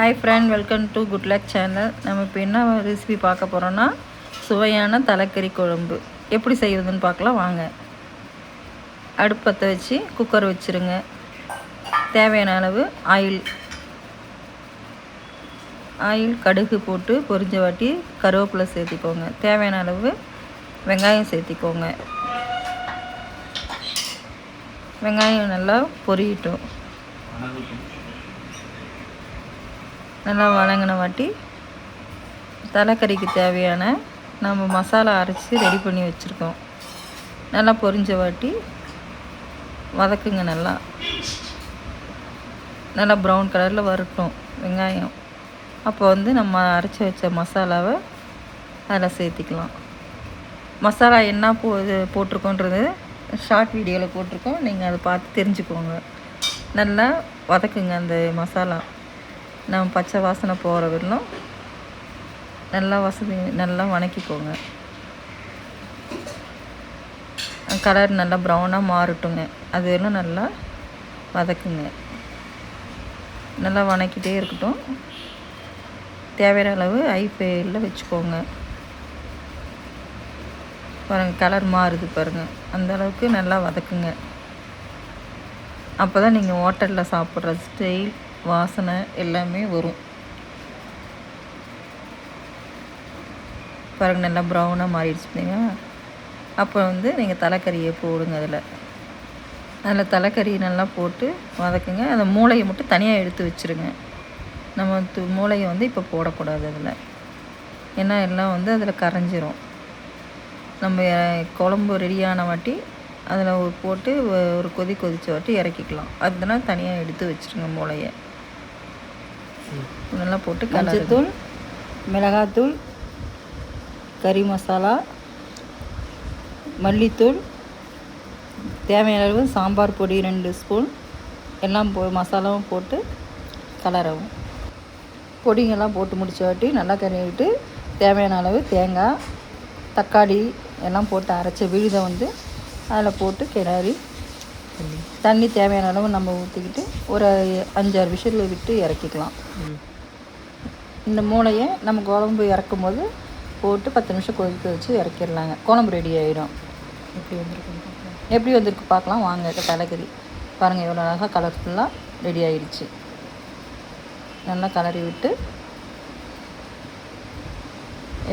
Hi friend, welcome to good luck channel. நம்ம இப்போ என்ன ரெசிபி பார்க்க போகிறோன்னா சுவையான தலைக்கறி குழம்பு எப்படி செய்கிறதுன்னு பார்க்கலாம் வாங்க. அடுப்பு பற்ற வச்சு குக்கர் வச்சுருங்க. தேவையான அளவு ஆயில் கடுகு போட்டு பொரிஞ்ச வாட்டி கருவேப்பிலை சேர்த்திக்கோங்க. தேவையான அளவு வெங்காயம் சேர்த்திக்கோங்க. வெங்காயம் நல்லா பொரியட்டும். நல்லா வதங்கின வாட்டி தலைக்கறிக்கு தேவையான நம்ம மசாலா அரைச்சி ரெடி பண்ணி வச்சுருக்கோம். நல்லா பொரிஞ்ச வாட்டி வதக்குங்க. நல்லா ப்ரௌன் கலரில் வரட்டும் வெங்காயம். அப்போ நம்ம அரைச்சி வச்ச மசாலாவை அதில் சேர்த்திக்கலாம். மசாலா என்ன போட்டிருக்கோன்றது ஷார்ட் வீடியோவில் போட்டிருக்கோம், நீங்கள் அதை பார்த்து தெரிஞ்சுக்கோங்க. நல்லா வதக்குங்க. அந்த மசாலா நம்ம பச்சை வாசனை போகிற வரலும் நல்லா வதக்கிக்கோங்க. கலர் நல்லா ப்ரௌனாக மாறட்டுங்க. அது வரலும் நல்லா வதக்குங்க. நல்லா வதக்கிட்டே இருக்கட்டும். தேவையான அளவு ஹை ஃப்ளேமில் வச்சுக்கோங்க. பாருங்கள், கலர் மாறுது பாருங்கள். அந்த அளவுக்கு நல்லா வதக்குங்க. அப்போ தான் நீங்கள் ஹோட்டலில் சாப்பிட்ற ஸ்டைல் வாசனை எல்லாமே வரும். பாருங்கள், நல்லா ப்ரௌனாக மாறிடுச்சுங்க. அப்போ நீங்கள் தலைக்கறியை போடுங்க. அதில் தலைக்கறி நல்லா போட்டு வதக்குங்க. அந்த மூளையை மட்டும் தனியாக எடுத்து வச்சுருங்க. நம்ம மூளையை இப்போ போடக்கூடாது அதில், ஏன்னா எல்லாம் அதில் கரைஞ்சிரும். நம்ம குழம்பு ரெடியான வாட்டி அதில் போட்டு ஒரு கொதித்த வாட்டி இறக்கிக்கலாம். அதெல்லாம் தனியாக எடுத்து வச்சுருங்க. மூளையை நல்லா போட்டு மஞ்சத்தூள், மிளகாத்தூள், கறி மசாலா, மல்லித்தூள், தேவையான அளவு சாம்பார் பொடி 2 ஸ்பூன் எல்லாம் மசாலாவும் போட்டு கலரவும். பொடிங்கெல்லாம் போட்டு முடிச்ச வாட்டி நல்லா கழுவிட்டு தேவையான அளவு தேங்காய், தக்காளி எல்லாம் போட்டு அரைச்ச விழுதை அதில் போட்டு கிளறி தண்ணி தேவையான அளவு நம்ம ஊற்றிக்கிட்டு ஒரு 5-6 விசில் விட்டு இறக்கிக்கலாம். இந்த மூளையை நம்ம குழம்பு இறக்கும் போது போட்டு 10 நிமிஷம் கொதிக்க வச்சு இறக்கிடலாங்க. குழம்பு ரெடி ஆகிடும். எப்படி வந்திருக்கு பார்க்கலாம் வாங்க. தலைக்கறி பாருங்கள், எவ்வளோ அழகாக கலர்ஃபுல்லாக ரெடி ஆகிடுச்சு. நல்லா கலரி விட்டு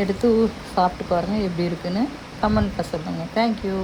எடுத்து சாப்பிட்டு பாருங்கள் எப்படி இருக்குன்னு கமெண்ட்டில் சொல்லுங்கள். தேங்க்யூ.